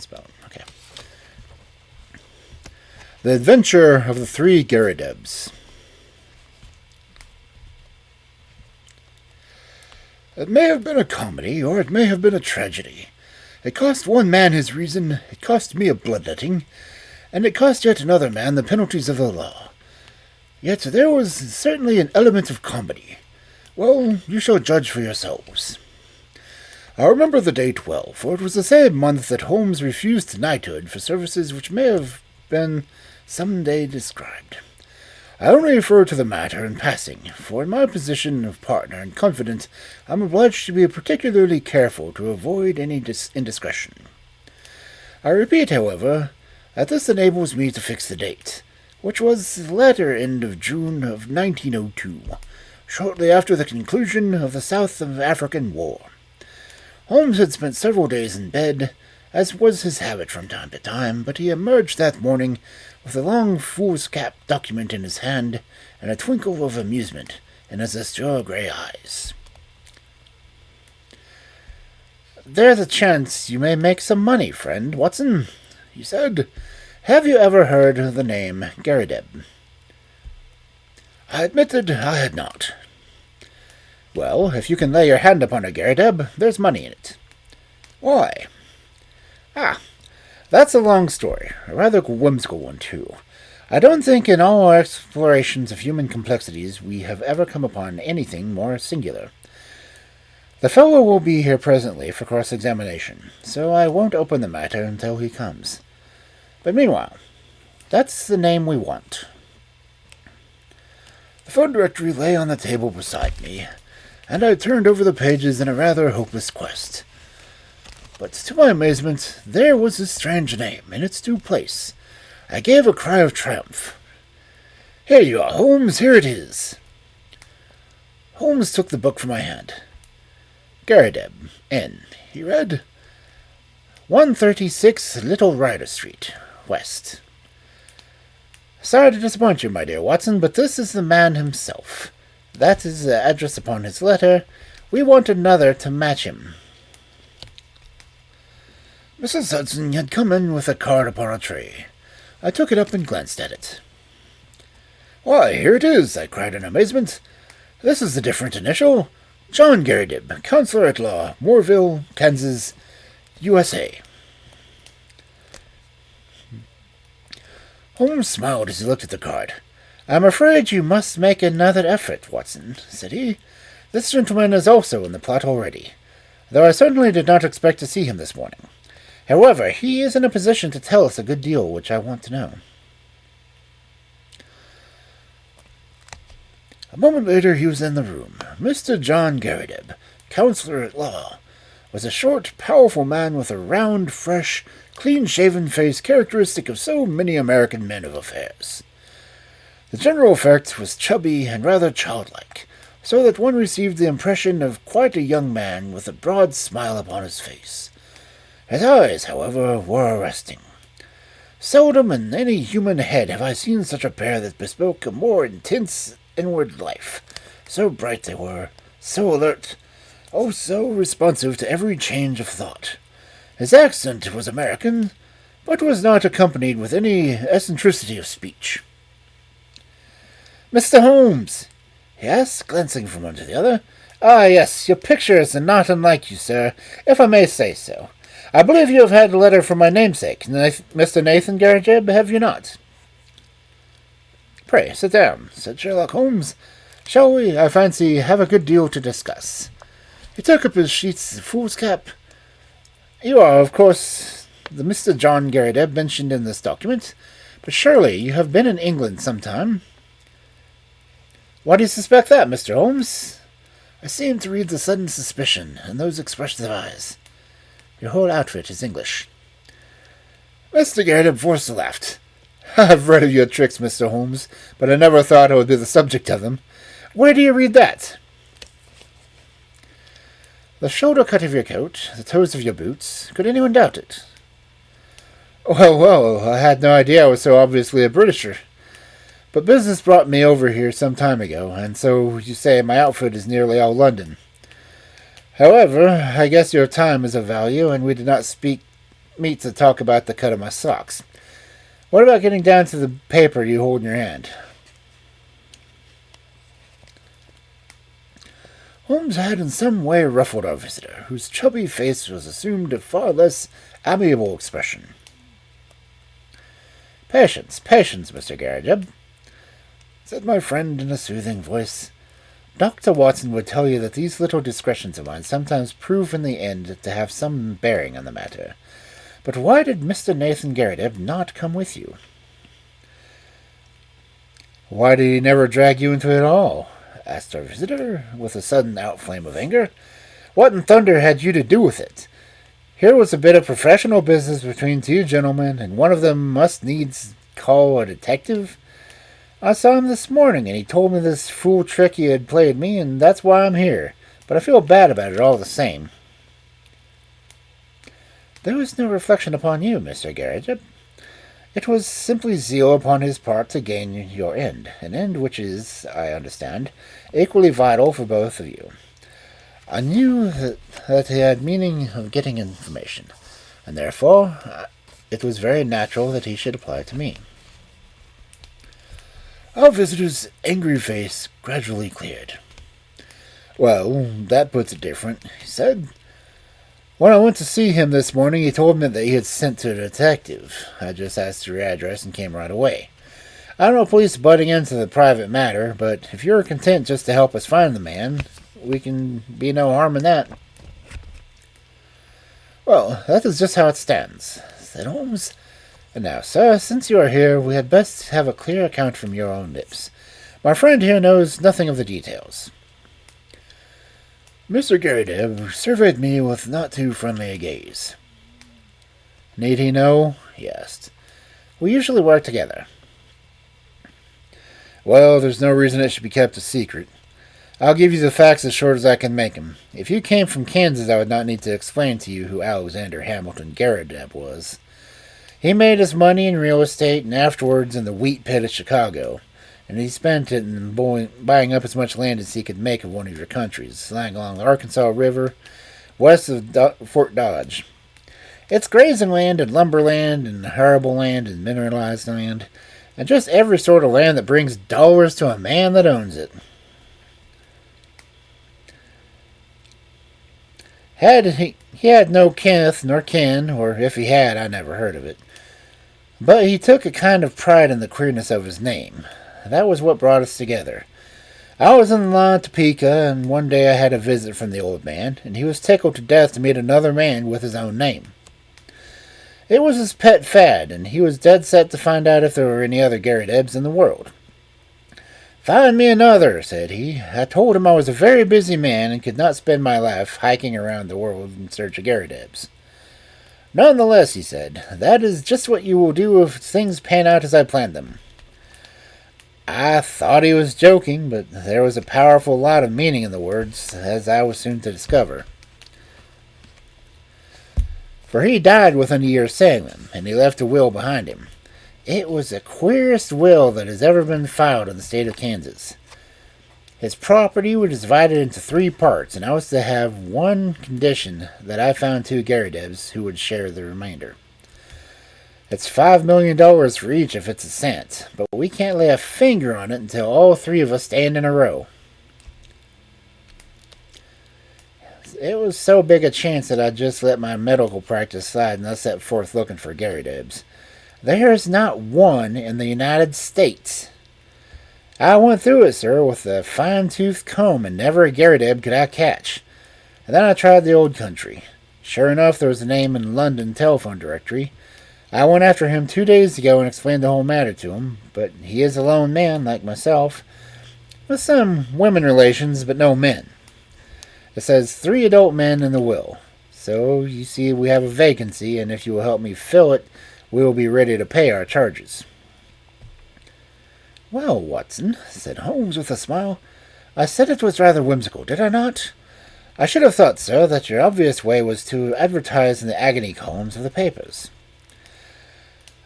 spell. Okay. The Adventure of the Three Garridebs. It may have been a comedy, or it may have been a tragedy. It cost one man his reason, it cost me a bloodletting, and it cost yet another man the penalties of the law. Yet there was certainly an element of comedy. Well, you shall judge for yourselves. I remember the date well, for it was the same month that Holmes refused knighthood for services which may have been some day described. I only refer to the matter in passing, for in my position of partner and confidant, I am obliged to be particularly careful to avoid any indiscretion. I repeat, however, that this enables me to fix the date, which was the latter end of June of 1902, shortly after the conclusion of the South African War. Holmes had spent several days in bed, as was his habit from time to time, but he emerged that morning with a long foolscap document in his hand and a twinkle of amusement in his azure grey eyes. "There's a chance you may make some money, friend Watson," he said. "Have you ever heard of the name Garrideb?" I admitted I had not. "Well, if you can lay your hand upon a Garrideb, there's money in it." "Why?" That's a long story, a rather whimsical one, too. I don't think in all our explorations of human complexities we have ever come upon anything more singular. The fellow will be here presently for cross-examination, so I won't open the matter until he comes. But meanwhile, that's the name we want. The phone directory lay on the table beside me, and I turned over the pages in a rather hopeless quest. But to my amazement, there was a strange name in its due place. I gave a cry of triumph. "Here you are, Holmes, here it is." Holmes took the book from my hand. "Garrideb, N," he read. 136 Little Rider Street, West. "Sorry to disappoint you, my dear Watson, but this is the man himself. That is the address upon his letter. We want another to match him." Mrs. Hudson had come in with a card upon a tray. I took it up and glanced at it. "Why, here it is!" I cried in amazement. "This is a different initial. John Garrideb, Counselor at Law, Moorville, Kansas, USA." Holmes smiled as he looked at the card. "I'm afraid you must make another effort, Watson," said he. "This gentleman is also in the plot already, though I certainly did not expect to see him this morning. However, he is in a position to tell us a good deal which I want to know." A moment later he was in the room. Mr. John Garrideb, Counselor at Law, was a short, powerful man with a round, fresh, clean-shaven face characteristic of so many American men of affairs. The general effect was chubby and rather childlike, so that one received the impression of quite a young man with a broad smile upon his face. His eyes, however, were arresting. Seldom in any human head have I seen such a pair that bespoke a more intense inward life. So bright they were, so alert, oh, so responsive to every change of thought. His accent was American, but was not accompanied with any eccentricity of speech. "Mr. Holmes," he asked, glancing from one to the other. "Ah, yes, your picture is not unlike you, sir, if I may say so. I believe you have had a letter from my namesake, Mr. Nathan Garrideb, have you not?" "Pray, sit down," said Sherlock Holmes. "Shall we, I fancy, have a good deal to discuss?" He took up his sheets of foolscap. "You are, of course, the Mr. John Garrideb mentioned in this document, but surely you have been in England some time." "Why do you suspect that, Mr. Holmes?" I seemed to read the sudden suspicion in those expressive eyes. "Your whole outfit is English." Mr. Garrideb forced a laugh. "I've read of your tricks, Mr. Holmes, but I never thought I would be the subject of them. Where do you read that?" "The shoulder cut of your coat, the toes of your boots. Could anyone doubt it?" Well, I had no idea I was so obviously a Britisher. But business brought me over here some time ago, and so you say my outfit is nearly all London. However, I guess your time is of value, and we did not speak meet to talk about the cut of my socks. What about getting down to the paper you hold in your hand?" Holmes had in some way ruffled our visitor, whose chubby face was assumed a far less amiable expression. "Patience, patience, Mr. Garrideb," said my friend in a soothing voice. "Dr. Watson would tell you that these little discretions of mine sometimes prove in the end to have some bearing on the matter. But why did Mr. Nathan Garrideb not come with you?" "Why did he never drag you into it at all?" asked our visitor, with a sudden outflame of anger. "What in thunder had you to do with it? Here was a bit of professional business between two gentlemen, and one of them must needs call a detective. I saw him this morning, and he told me this fool trick he had played me, and that's why I'm here. But I feel bad about it all the same." "There was no reflection upon you, Mr. Garrideb. It was simply zeal upon his part to gain your end, an end which is, I understand, equally vital for both of you. I knew that he had meaning of getting information, and therefore it was very natural that he should apply to me." Our visitor's angry face gradually cleared. "Well, that puts it different," he said. "When I went to see him this morning, he told me that he had sent to a detective. I just asked for your address and came right away. I don't know police butting into the private matter, but if you're content just to help us find the man, we can be no harm in that." "Well, that is just how it stands," said Holmes. "And now, sir, since you are here, we had best have a clear account from your own lips. My friend here knows nothing of the details." Mr. Garrideb surveyed me with not too friendly a gaze. "Need he know?" he asked. "We usually work together." "Well, there's no reason it should be kept a secret. I'll give you the facts as short as I can make 'em. If you came from Kansas, I would not need to explain to you who Alexander Hamilton Garrideb was. He made his money in real estate and afterwards in the wheat pit of Chicago, and he spent it in buying up as much land as he could make of one of your countries, lying along the Arkansas River, west of Fort Dodge. It's grazing land and lumber land and arable land and mineralized land, and just every sort of land that brings dollars to a man that owns it. He had no kith nor kin, or if he had, I never heard of it. But he took a kind of pride in the queerness of his name. That was what brought us together. I was in the line at Topeka, and one day I had a visit from the old man, and he was tickled to death to meet another man with his own name. It was his pet fad, and he was dead set to find out if there were any other Garridebs in the world. "Find me another," said he. I told him I was a very busy man and could not spend my life hiking around the world in search of Garridebs. "Nonetheless," he said, "that is just what you will do if things pan out as I planned them." I thought he was joking, but there was a powerful lot of meaning in the words, as I was soon to discover. For he died within a year of saying them, and he left a will behind him. It was the queerest will that has ever been filed in the state of Kansas. His property was divided into 3 parts, and I was to have one condition, that I found 2 Garridebs who would share the remainder. It's $5 million for each if it's a cent, but we can't lay a finger on it until all 3 of us stand in a row. It was so big a chance that I just let my medical practice slide and I set forth looking for Garridebs. There is not one in the United States. I went through it, sir, with a fine-toothed comb, and never a Garrideb could I catch. And then I tried the old country. Sure enough, there was a name in the London telephone directory. I went after him 2 days ago and explained the whole matter to him, but he is a lone man, like myself, with some women relations, but no men. It says 3 adult men in the will. So, you see, we have a vacancy, and if you will help me fill it, we will be ready to pay our charges. "Well, Watson," said Holmes with a smile, "I said it was rather whimsical, did I not? I should have thought, sir, that your obvious way was to advertise in the agony columns of the papers."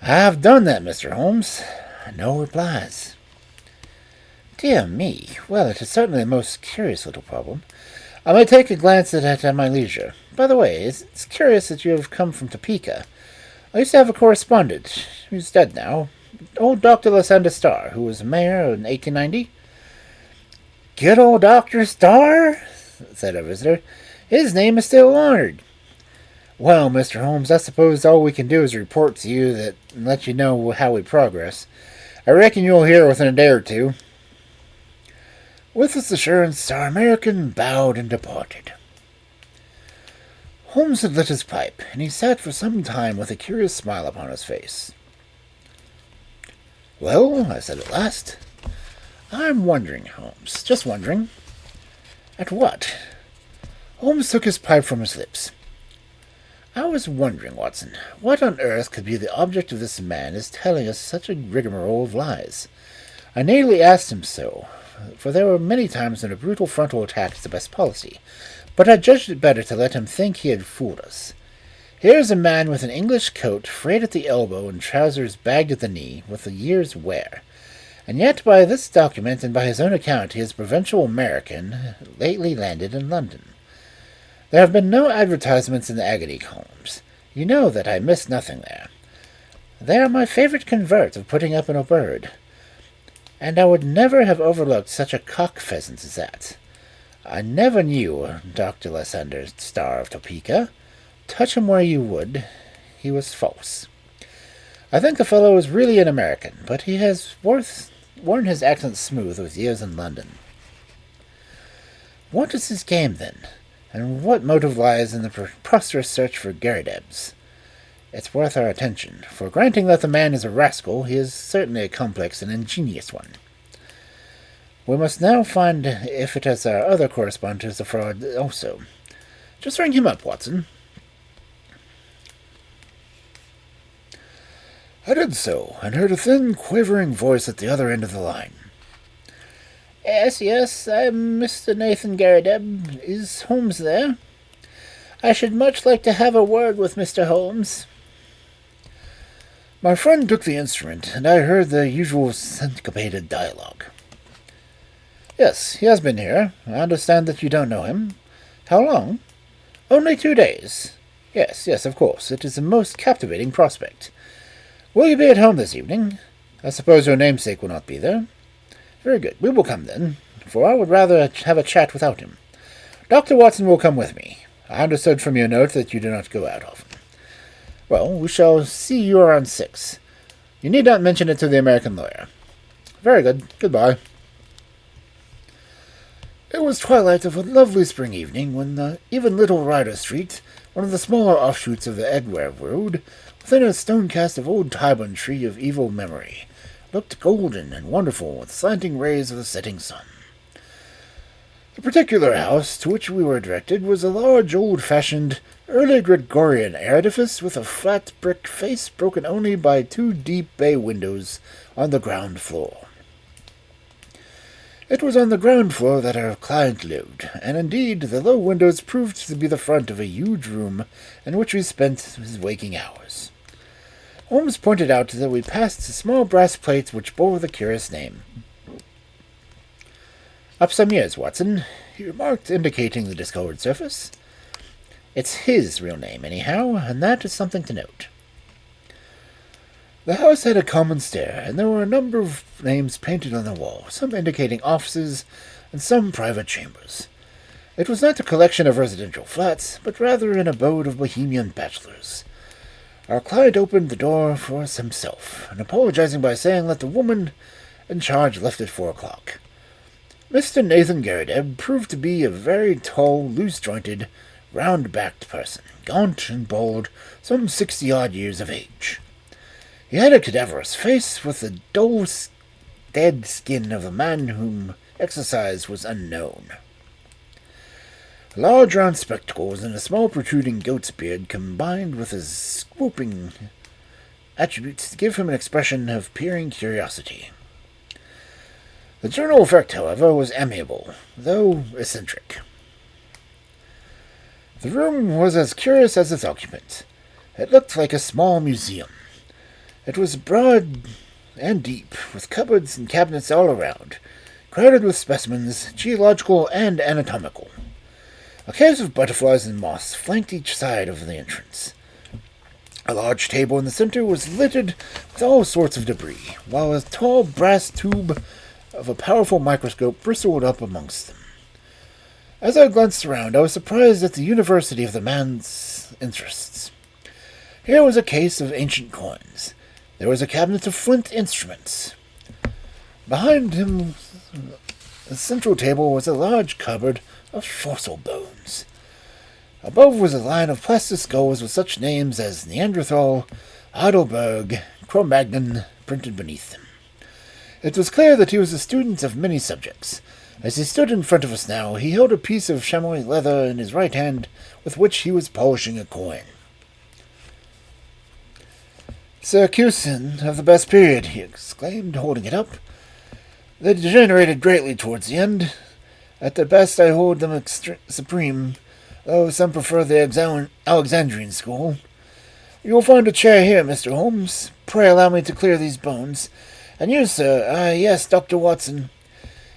"I have done that, Mr. Holmes." No replies. "Dear me. Well, it is certainly a most curious little problem. I may take a glance at it at my leisure. By the way, it's curious that you have come from Topeka. I used to have a correspondent. He's dead now. Old Dr. Lysander Starr, who was mayor in 1890. Good old Dr. Starr, said our visitor. His name is still honored. Well, Mr. Holmes, I suppose all we can do is report to you that and let you know how we progress. I reckon you'll hear within a day or two. With this assurance, our American bowed and departed. Holmes had lit his pipe, and he sat for some time with a curious smile upon his face. Well, I said at last, I'm wondering, Holmes, just wondering. At what? Holmes took his pipe from his lips. I was wondering, Watson, what on earth could be the object of this man is telling us such a rigmarole of lies. I nearly asked him so, for there were many times when a brutal frontal attack is the best policy, but I judged it better to let him think he had fooled us. Here is a man with an English coat frayed at the elbow and trousers bagged at the knee, with a year's wear. And yet by this document and by his own account he is a provincial American, lately landed in London. There have been no advertisements in the Agony columns. You know that I miss nothing there. They are my favourite convert of putting up in a bird, and I would never have overlooked such a cock-pheasant as that. I never knew Dr. Lysander Starr of Topeka. Touch him where you would, he was false. I think the fellow is really an American, but he has worn his accent smooth with years in London. What is his game, then? And what motive lies in the preposterous search for Garridebs? It's worth our attention, for granting that the man is a rascal, he is certainly a complex and ingenious one. We must now find if it is our other correspondent who is a fraud also. Just ring him up, Watson. I did so, and heard a thin, quavering voice at the other end of the line. Yes, I'm Mr. Nathan Garrideb. Is Holmes there? I should much like to have a word with Mr. Holmes. My friend took the instrument, and I heard the usual syncopated dialogue. Yes, he has been here. I understand that you don't know him. How long? Only 2 days. Yes, of course. It is a most captivating prospect. Will you be at home this evening? I suppose your namesake will not be there. Very good. We will come then, for I would rather have a chat without him. Dr. Watson will come with me. I understood from your note that you do not go out often. Well, we shall see you around 6. You need not mention it to the American lawyer. Very good. Goodbye. It was twilight of a lovely spring evening when even Little Ryder Street, one of the smaller offshoots of the Edgware Road, within a stone-cast of old Tyburn tree of evil memory, looked golden and wonderful with slanting rays of the setting sun. The particular house to which we were directed was a large, old-fashioned, early Gregorian edifice with a flat brick face broken only by 2 deep bay windows on the ground floor. It was on the ground floor that our client lived, and indeed the low windows proved to be the front of a huge room in which we spent his waking hours. Holmes pointed out that we passed a small brass plate which bore the curious name. Up some years, Watson, he remarked, indicating the discolored surface. It's his real name, anyhow, and that is something to note. The house had a common stair, and there were a number of names painted on the wall, some indicating offices and some private chambers. It was not a collection of residential flats, but rather an abode of bohemian bachelors. Our client opened the door for us himself, and apologizing by saying that the woman in charge left at 4 o'clock. Mr. Nathan Garrideb proved to be a very tall, loose-jointed, round-backed person, gaunt and bald, some 60-odd years of age. He had a cadaverous face, with the dull, dead skin of a man whom exercise was unknown. Large round spectacles and a small protruding goat's beard combined with his swooping attributes to give him an expression of peering curiosity. The general effect, however, was amiable, though eccentric. The room was as curious as its occupant. It looked like a small museum. It was broad and deep, with cupboards and cabinets all around, crowded with specimens, geological and anatomical. A case of butterflies and moths flanked each side of the entrance. A large table in the center was littered with all sorts of debris, while a tall brass tube of a powerful microscope bristled up amongst them. As I glanced around, I was surprised at the university of the man's interests. Here was a case of ancient coins. There was a cabinet of flint instruments. Behind him, the central table was a large cupboard of fossil bones. Above was a line of plastic skulls with such names as Neanderthal, Heidelberg, Cro-Magnon printed beneath them. It was clear that he was a student of many subjects. As he stood in front of us now, he held a piece of chamois leather in his right hand with which he was polishing a coin. "Syracusan of the best period," he exclaimed, holding it up. "They degenerated greatly towards the end. At their best I hold them supreme, though some prefer the Alexandrian school. You will find a chair here, Mr. Holmes. Pray allow me to clear these bones. And you, sir, yes, Dr. Watson,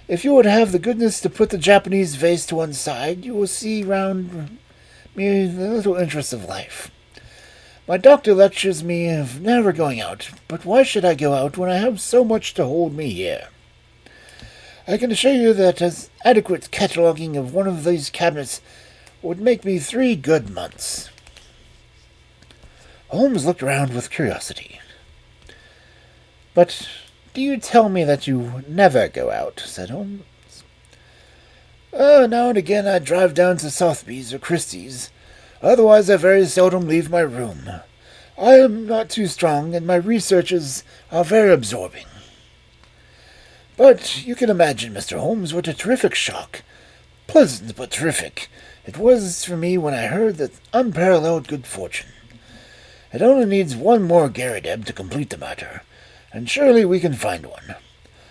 if you would have the goodness to put the Japanese vase to one side, you will see round me the little interests of life. My doctor lectures me of never going out, but why should I go out when I have so much to hold me here? I can assure you that an adequate cataloguing of one of these cabinets would make me 3 good months." Holmes looked round with curiosity. "But do you tell me that you never go out?" said Holmes. "Now and again I drive down to Sotheby's or Christie's. Otherwise I very seldom leave my room. I am not too strong, and my researches are very absorbing. But you can imagine, Mr. Holmes, what a terrific shock, pleasant but terrific, it was for me when I heard that unparalleled good fortune. It only needs one more Garrideb to complete the matter, and surely we can find one.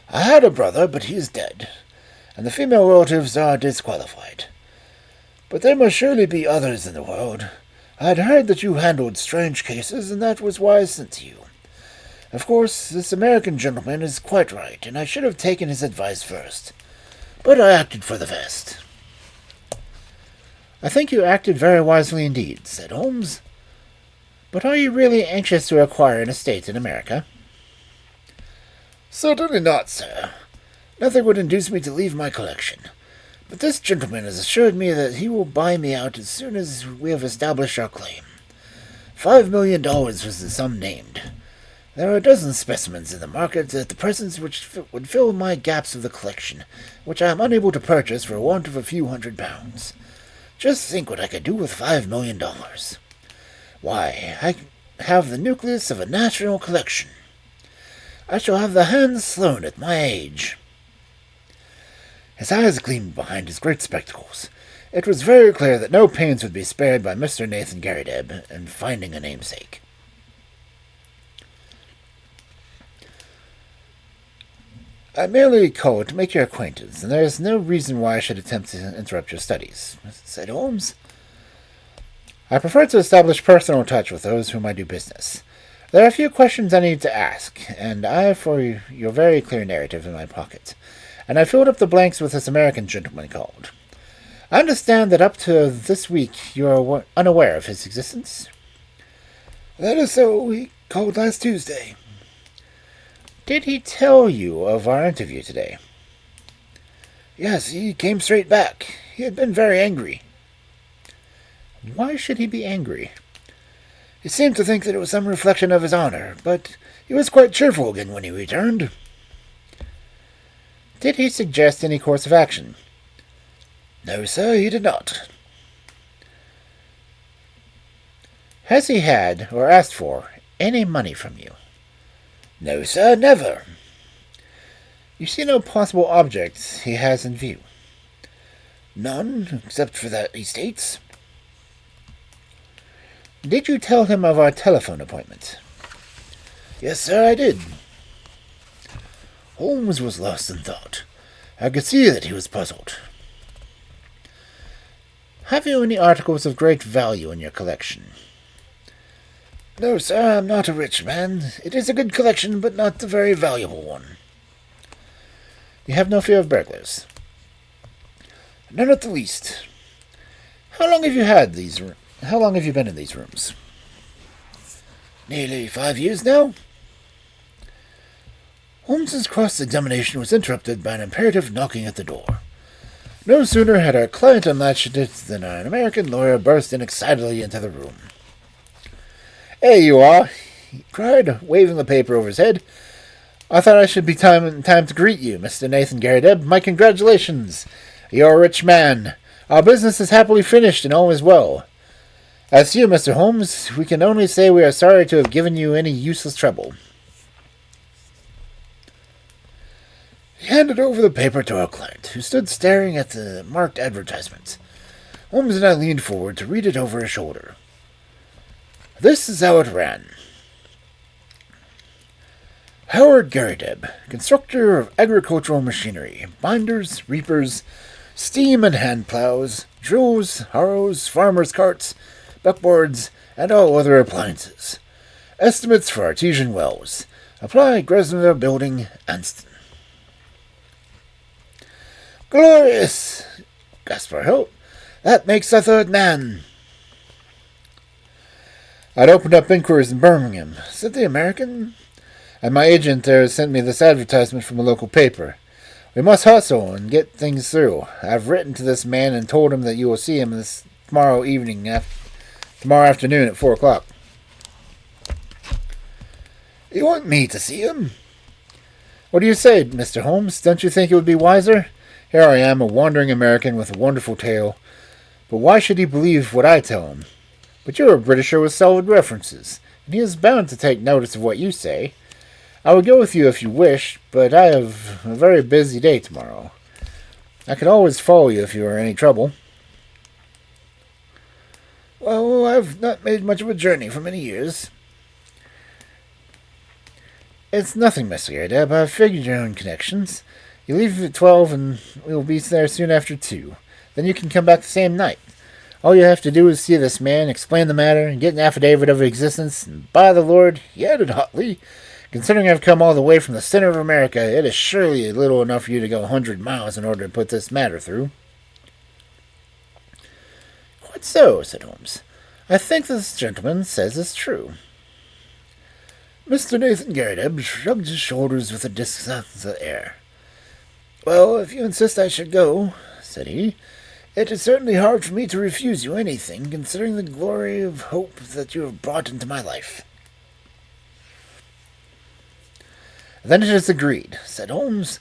I had a brother, but he is dead, and the female relatives are disqualified. But there must surely be others in the world. I had heard that you handled strange cases, and that was why I sent to you. Of course, this American gentleman is quite right, and I should have taken his advice first. But I acted for the best." "I think you acted very wisely indeed," said Holmes. "But are you really anxious to acquire an estate in America?" "Certainly not, sir. Nothing would induce me to leave my collection. But this gentleman has assured me that he will buy me out as soon as we have established our claim. $5 million was the sum named. There are a dozen specimens in the market at the present which would fill my gaps of the collection, which I am unable to purchase for a want of a few £100. Just think what I could do with $5 million. Why, I have the nucleus of a national collection. I shall have the Hans Sloane at my age." His eyes gleamed behind his great spectacles. It was very clear that no pains would be spared by Mr. Nathan Garrideb in finding a namesake. "I merely called to make your acquaintance, and there is no reason why I should attempt to interrupt your studies," said Holmes. "I prefer to establish personal touch with those whom I do business. There are a few questions I need to ask, and I have for you your very clear narrative in my pocket, and I filled up the blanks with this American gentleman called. I understand that up to this week you are unaware of his existence?" "That is so. He called last Tuesday." "Did he tell you of our interview today?" "Yes, he came straight back. He had been very angry." "Why should he be angry?" "He seemed to think that it was some reflection of his honor, but he was quite cheerful again when he returned." "Did he suggest any course of action?" "No, sir, he did not." "Has he had, or asked for, any money from you?" "No, sir, never." "You see no possible objects he has in view?" "None, except for that he states." "Did you tell him of our telephone appointment?" "Yes, sir, I did." Holmes was lost in thought. I could see that he was puzzled. "Have you any articles of great value in your collection?" "No, sir, I'm not a rich man. It is a good collection, but not a very valuable one." "You have no fear of burglars?" "None at the least." How long have you been in these rooms?" Nearly 5 years now? Holmes's cross-examination was interrupted by an imperative knocking at the door. No sooner had our client unlatched it than an American lawyer burst in excitedly into the room. "Here you are," he cried, waving the paper over his head. "I thought I should be in time to greet you, Mr. Nathan Garrideb. My congratulations. You're a rich man. Our business is happily finished and all is well. As to you, Mr. Holmes, we can only say we are sorry to have given you any useless trouble." He handed over the paper to our client, who stood staring at the marked advertisement. Holmes and I leaned forward to read it over his shoulder. This is how it ran. Howard Garrideb, constructor of agricultural machinery, binders, reapers, steam and hand plows, drills, harrows, farmers' carts, buckboards, and all other appliances. Estimates for artesian wells. Apply Grosvenor Building, Anston. "Glorious!" gasped our hope. "That makes the third man." "I'd opened up inquiries in Birmingham," said the American, "and my agent there sent me this advertisement from a local paper. We must hustle and get things through. I've written to this man and told him that you will see him tomorrow afternoon at 4 o'clock. "You want me to see him?" "What do you say, Mr. Holmes? Don't you think it would be wiser? Here I am, a wandering American with a wonderful tale. But why should he believe what I tell him? But you're a Britisher with solid references, and he is bound to take notice of what you say. I would go with you if you wish, but I have a very busy day tomorrow. I could always follow you if you are in any trouble." "Well, I've not made much of a journey for many years." "It's nothing, Mr. Garrideb. I've figured your own connections. You leave at 12, and we'll be there soon after 2. Then you can come back the same night. All you have to do is see this man, explain the matter, and get an affidavit of existence. And by the Lord," he added hotly, "considering I've come all the way from the center of America, it is surely little enough for you to go 100 miles in order to put this matter through." "Quite so," said Holmes. "I think this gentleman says is true." Mr. Nathan Garrideb shrugged his shoulders with a disconsolate air. "Well, if you insist I should go," said he, "it is certainly hard for me to refuse you anything, considering the glory of hope that you have brought into my life." "Then it is agreed," said Holmes.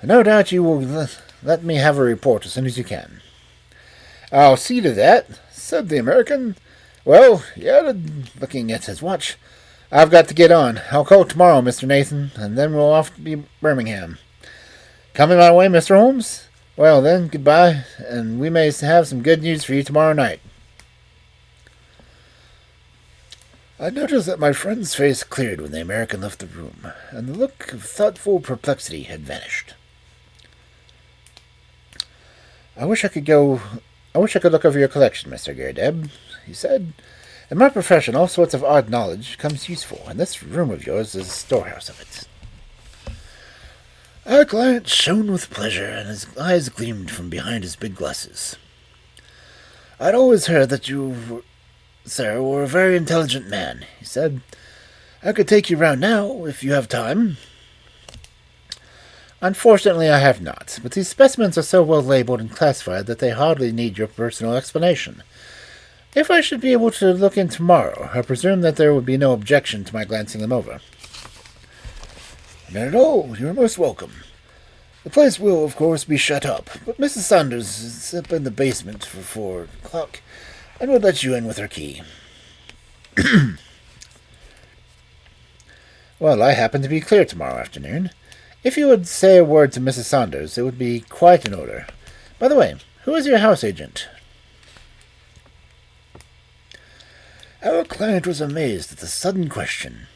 "No doubt you will let me have a report as soon as you can." "I'll see to that," said the American. "Well," he added, looking at his watch, "I've got to get on. I'll call tomorrow, Mr. Nathan, and then we'll off to Birmingham. Coming my way, Mr. Holmes? Well, then, goodbye, and we may have some good news for you tomorrow night." I noticed that my friend's face cleared when the American left the room, and the look of thoughtful perplexity had vanished. I wish I could look over your collection, Mr. Garrideb," he said. "In my profession, all sorts of odd knowledge comes useful, and this room of yours is a storehouse of it." Our client shone with pleasure, and his eyes gleamed from behind his big glasses. "I'd always heard that you, sir, were a very intelligent man," he said. "I could take you round now, if you have time." "Unfortunately, I have not, but these specimens are so well labeled and classified that they hardly need your personal explanation. If I should be able to look in tomorrow, I presume that there would be no objection to my glancing them over." "Not at all. You are most welcome. The place will, of course, be shut up, but Mrs. Saunders is up in the basement for 4 o'clock, and would let you in with her key." "Well, I happen to be clear tomorrow afternoon. If you would say a word to Mrs. Saunders, it would be quite in order. By the way, who is your house agent?" Our client was amazed at the sudden question.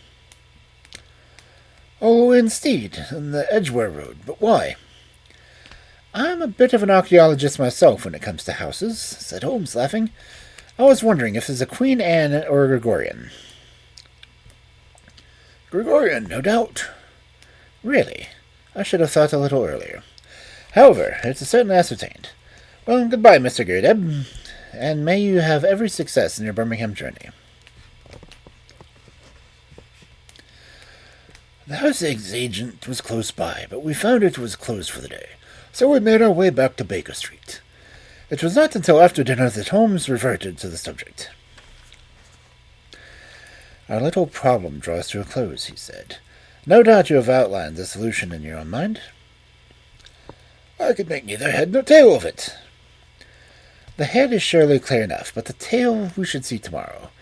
"Oh, indeed, on the Edgware Road. But why?" "I'm a bit of an archaeologist myself when it comes to houses," said Holmes, laughing. "I was wondering if there's a Queen Anne or a Gregorian." "Gregorian, no doubt." "Really? I should have thought a little earlier. However, it's certainly ascertained. Well, goodbye, Mr. Garrideb, and may you have every success in your Birmingham journey." The housing's agent was close by, but we found it was closed for the day, so we made our way back to Baker Street. It was not until after dinner that Holmes reverted to the subject. "Our little problem draws to a close," he said. "No doubt you have outlined the solution in your own mind." "I could make neither head nor tail of it." "The head is surely clear enough, but the tail we should see tomorrow.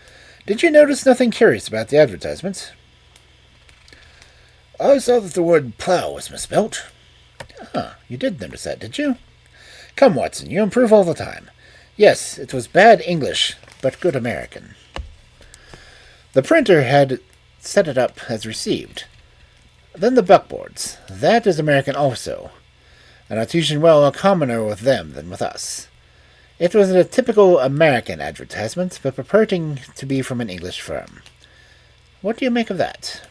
Did you notice nothing curious about the advertisement?" "I saw that the word plough was misspelt." "Ah, you did notice that, did you? Come, Watson, you improve all the time. Yes, it was bad English, but good American." The printer had set it up as received. Then the buckboards. That is American also. An artesian well commoner with them than with us. It was a typical American advertisement, but purporting to be from an English firm. What do you make of that?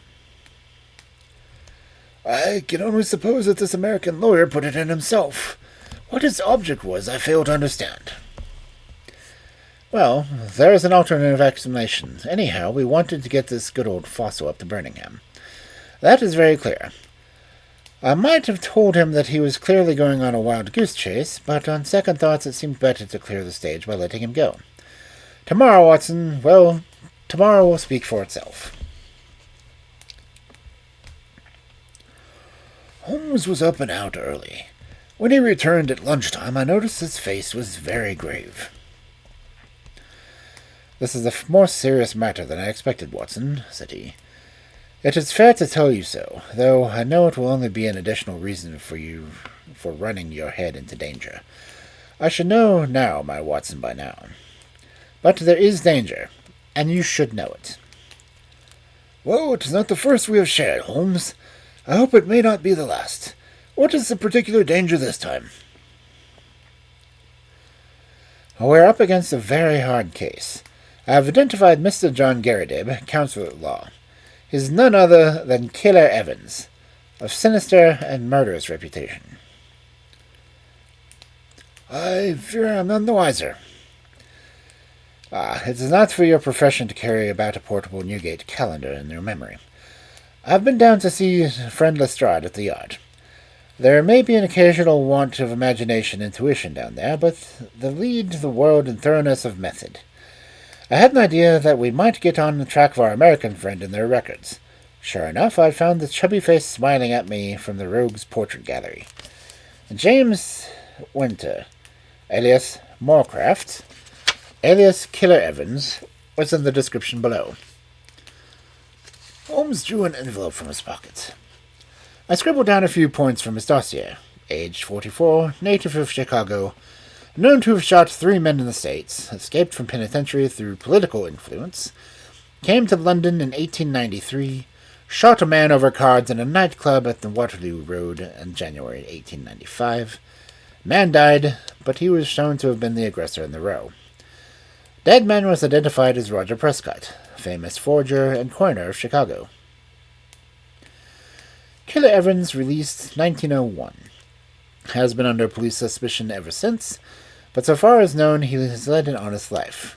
"I can only suppose that this American lawyer put it in himself. What his object was, I fail to understand." "Well, there is an alternative explanation. Anyhow, we wanted to get this good old fossil up to Birmingham. That is very clear. I might have told him that he was clearly going on a wild-goose chase, but on second thoughts it seemed better to clear the stage by letting him go. Tomorrow, Watson, well, tomorrow will speak for itself." Holmes was up and out early. When he returned at lunchtime, I noticed his face was very grave. "This is a more serious matter than I expected, Watson," said he. "It is fair to tell you so, though I know it will only be an additional reason for running your head into danger. I should know now, my Watson, by now. But there is danger, and you should know it." "Well, it is not the first we have shared, Holmes. I hope it may not be the last. What is the particular danger this time?" "We're up against a very hard case. I have identified Mr. John Garrideb, counsel at law. He is none other than Killer Evans, of sinister and murderous reputation." "I fear I am none the wiser." It is not for your profession to carry about a portable Newgate calendar in your memory. I've been down to see friend Lestrade at the yard. There may be an occasional want of imagination and intuition down there, but they lead the world in thoroughness of method. I had an idea that we might get on the track of our American friend in their records. Sure enough, I found the chubby face smiling at me from the Rogues' Portrait Gallery. James Winter, alias Moorcraft, alias Killer Evans, was in the description below. Holmes drew an envelope from his pocket. I scribbled down a few points from his dossier. Aged 44, native of Chicago, known to have shot 3 men in the States, escaped from penitentiary through political influence, came to London in 1893, shot a man over cards in a nightclub at the Waterloo Road in January 1895. Man died, but he was shown to have been the aggressor in the row. Dead man was identified as Roger Prescott, famous forger and coiner of Chicago. Killer Evans, released 1901. Has been under police suspicion ever since, but so far as known he has led an honest life.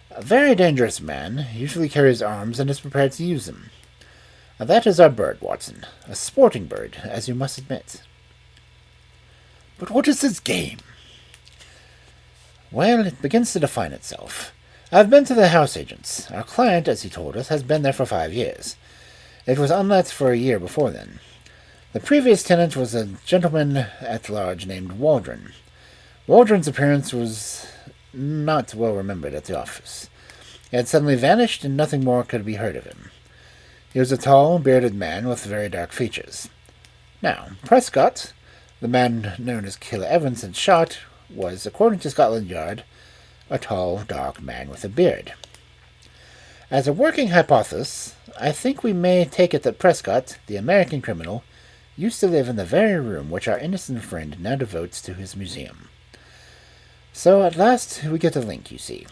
A very dangerous man, usually carries arms and is prepared to use them. That is our bird, Watson. A sporting bird, as you must admit. But what is his game? Well, it begins to define itself. I've been to the house agents. Our client, as he told us, has been there for 5 years. It was unlet for a year before then. The previous tenant was a gentleman at large named Waldron. Waldron's appearance was not well remembered at the office. He had suddenly vanished, and nothing more could be heard of him. He was a tall, bearded man with very dark features. Now, Prescott, the man known as Killer Evans had shot, was, according to Scotland Yard, a tall, dark man with a beard. As a working hypothesis, I think we may take it that Prescott, the American criminal, used to live in the very room which our innocent friend now devotes to his museum. So at last we get a link, you see.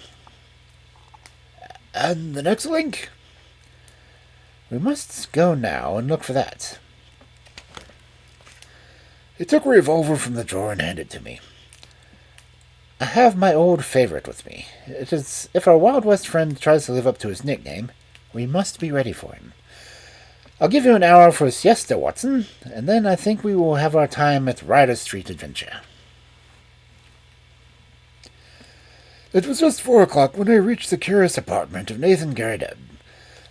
And the next link? We must go now and look for that. He took a revolver from the drawer and handed it to me. I have my old favorite with me. It is, if our Wild West friend tries to live up to his nickname, we must be ready for him. I'll give you an hour for a siesta, Watson, and then I think we will have our time at Ryder Street Adventure. It was just 4 o'clock when I reached the curious apartment of Nathan Garrideb.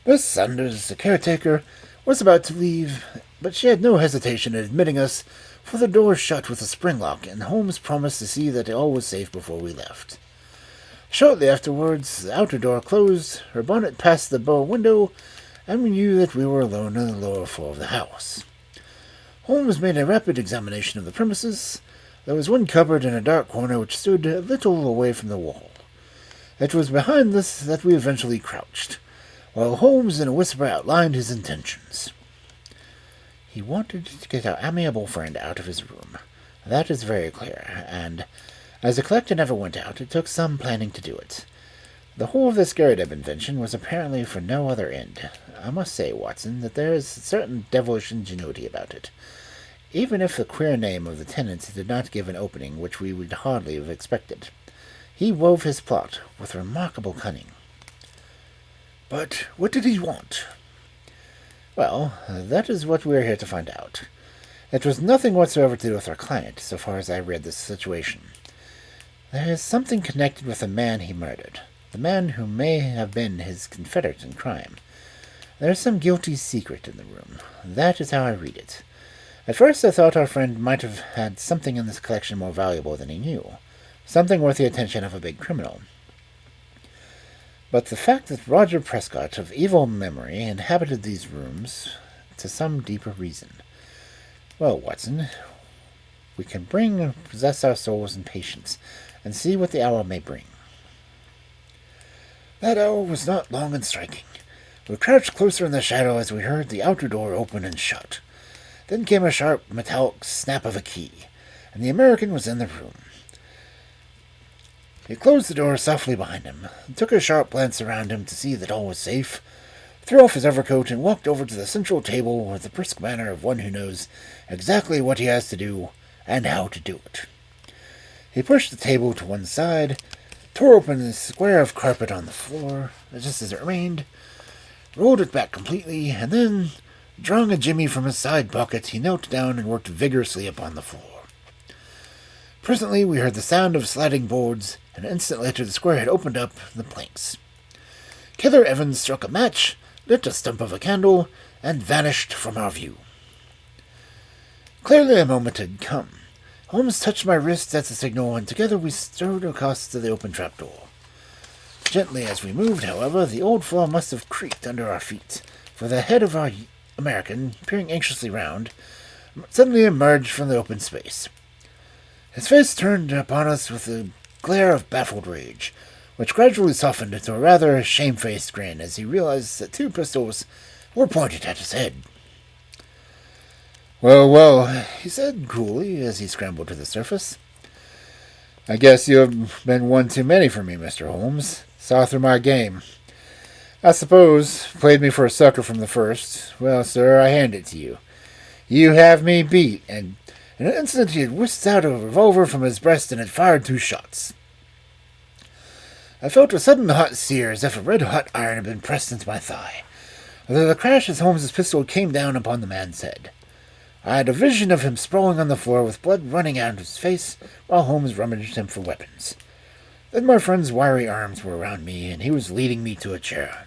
Miss Sanders, the caretaker, was about to leave, but she had no hesitation in admitting us, for the door shut with a spring lock, and Holmes promised to see that all was safe before we left. Shortly afterwards, the outer door closed, her bonnet passed the bow window, and we knew that we were alone on the lower floor of the house. Holmes made a rapid examination of the premises. There was one cupboard in a dark corner which stood a little away from the wall. It was behind this that we eventually crouched, while Holmes in a whisper outlined his intentions. He wanted to get our amiable friend out of his room. That is very clear, and as the collector never went out, it took some planning to do it. The whole of this Garrideb invention was apparently for no other end. I must say, Watson, that there is a certain devilish ingenuity about it, even if the queer name of the tenant did not give an opening which we would hardly have expected. He wove his plot with remarkable cunning. But what did he want? Well, that is what we are here to find out. It was nothing whatsoever to do with our client, so far as I read this situation. There is something connected with the man he murdered, the man who may have been his confederate in crime. There is some guilty secret in the room. That is how I read it. At first I thought our friend might have had something in this collection more valuable than he knew, something worth the attention of a big criminal. But the fact that Roger Prescott of evil memory inhabited these rooms to some deeper reason. Well, Watson, we can bring and possess our souls in patience, and see what the hour may bring. That hour was not long in striking. We crouched closer in the shadow as we heard the outer door open and shut. Then came a sharp, metallic snap of a key, and the American was in the room. He closed the door softly behind him, and took a sharp glance around him to see that all was safe, threw off his overcoat, and walked over to the central table with the brisk manner of one who knows exactly what he has to do and how to do it. He pushed the table to one side, tore open the square of carpet on the floor, just as it remained, rolled it back completely, and then, drawing a jimmy from his side pocket, he knelt down and worked vigorously upon the floor. Presently we heard the sound of sliding boards, and an instant later the square had opened up the planks. Killer Evans struck a match, lit a stump of a candle, and vanished from our view. Clearly a moment had come. Holmes touched my wrist at the signal, and together we strode across to the open trapdoor. Gently as we moved, however, the old floor must have creaked under our feet, for the head of our American, peering anxiously round, suddenly emerged from the open space. His face turned upon us with a glare of baffled rage, which gradually softened into a rather shamefaced grin as he realized that 2 pistols were pointed at his head. "Well, well," he said coolly as he scrambled to the surface. "I guess you have been one too many for me, Mr. Holmes. Saw through my game. I suppose, played me for a sucker from the first. Well, sir, I hand it to you. You have me beat," and in an instant he had whisked out a revolver from his breast and had fired 2 shots. I felt a sudden hot sear as if a red-hot iron had been pressed into my thigh. With a crash as Holmes's pistol came down upon the man's head. I had a vision of him sprawling on the floor with blood running out of his face while Holmes rummaged him for weapons. Then my friend's wiry arms were around me, and he was leading me to a chair.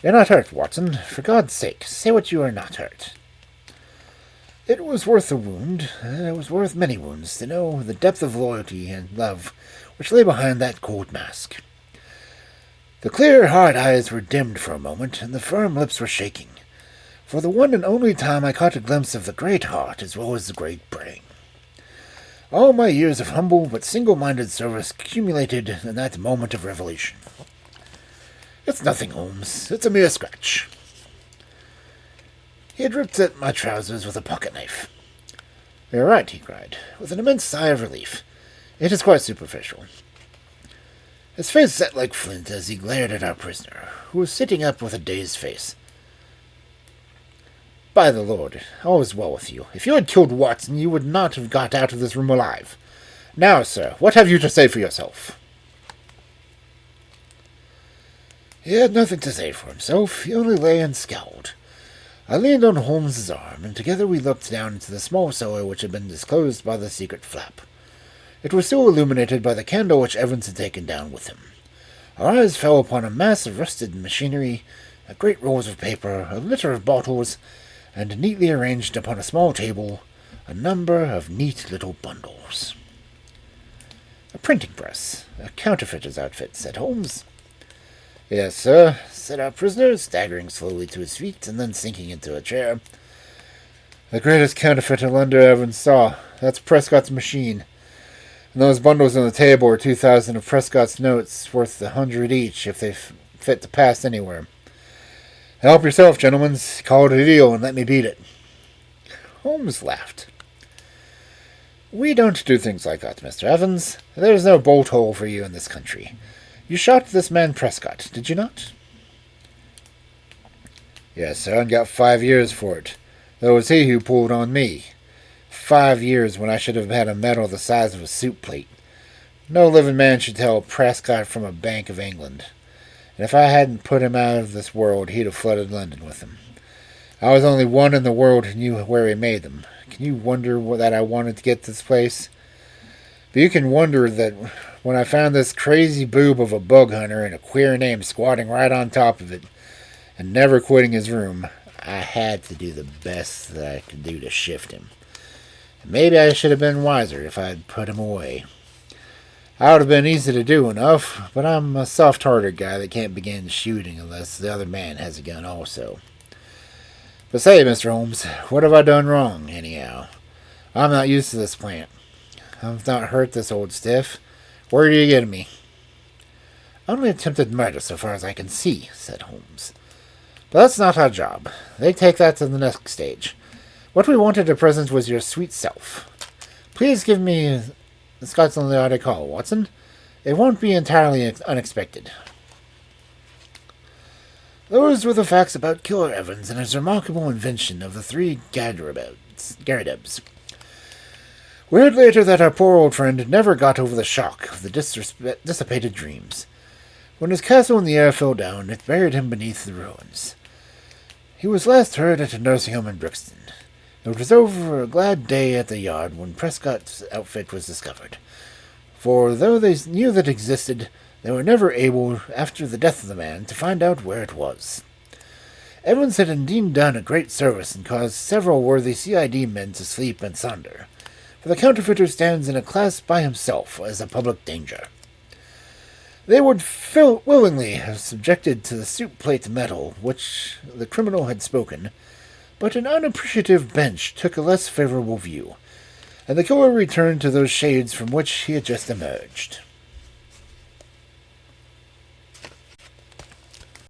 "You're not hurt, Watson. For God's sake, say what you are not hurt." It was worth a wound. It was worth many wounds to know the depth of loyalty and love which lay behind that cold mask. The clear, hard eyes were dimmed for a moment, and the firm lips were shaking. For the one and only time I caught a glimpse of the great heart as well as the great brain. All my years of humble but single-minded service accumulated in that moment of revelation. "It's nothing, Holmes. It's a mere scratch." He had ripped at my trousers with a pocket-knife. "You're right," he cried, with an immense sigh of relief. "It is quite superficial." His face set like flint as he glared at our prisoner, who was sitting up with a dazed face. "By the Lord, all is well with you. If you had killed Watson, you would not have got out of this room alive. Now, sir, what have you to say for yourself?" He had nothing to say for himself. He only lay and scowled. I leaned on Holmes's arm, and together we looked down into the small cellar which had been disclosed by the secret flap. It was still illuminated by the candle which Evans had taken down with him. Our eyes fell upon a mass of rusted machinery, great rolls of paper, a litter of bottles, and neatly arranged upon a small table, a number of neat little bundles. "A printing press, a counterfeiter's outfit," said Holmes. "Yes, sir," said our prisoner, staggering slowly to his feet and then sinking into a chair. "The greatest counterfeiter London ever saw. That's Prescott's machine. And those bundles on the table are 2,000 of Prescott's notes, worth 100 each if they fit to pass anywhere. Help yourself, gentlemen. Call it a deal and let me beat it." Holmes laughed. "We don't do things like that, Mr. Evans. There's no bolt hole for you in this country. You shot this man Prescott, did you not?" "Yes, sir, and got 5 years for it. Though it was he who pulled on me. 5 years when I should have had a medal the size of a soup plate. No living man should tell Prescott from a Bank of England. And if I hadn't put him out of this world, he'd have flooded London with them. I was only one in the world who knew where he made them. Can you wonder that I wanted to get this place? But you can wonder that when I found this crazy boob of a bug hunter and a queer name squatting right on top of it, and never quitting his room, I had to do the best that I could do to shift him. Maybe I should have been wiser if I had put him away. I would have been easy to do enough, but I'm a soft-hearted guy that can't begin shooting unless the other man has a gun also. But say, Mr. Holmes, what have I done wrong, anyhow? I'm not used to this plant. I've not hurt this old stiff. Where do you get me?" "Only attempted murder so far as I can see," said Holmes. "But that's not our job. They take that to the next stage. What we wanted at present was your sweet self. Please give me the Scotland Yard a call, Watson. It won't be entirely unexpected." Those were the facts about Killer Evans and his remarkable invention of the 3 Garridebs. We heard later that our poor old friend never got over the shock of the dissipated dreams. When his castle in the air fell down, it buried him beneath the ruins. He was last heard at a nursing home in Brixton. It was over a glad day at the yard when Prescott's outfit was discovered, for though they knew that it existed, they were never able, after the death of the man, to find out where it was. Evans had indeed done a great service and caused several worthy CID men to sleep and sunder, for the counterfeiter stands in a class by himself as a public danger. They would willingly have subjected to the soup plate metal which the criminal had spoken, but an unappreciative bench took a less favorable view, and the killer returned to those shades from which he had just emerged.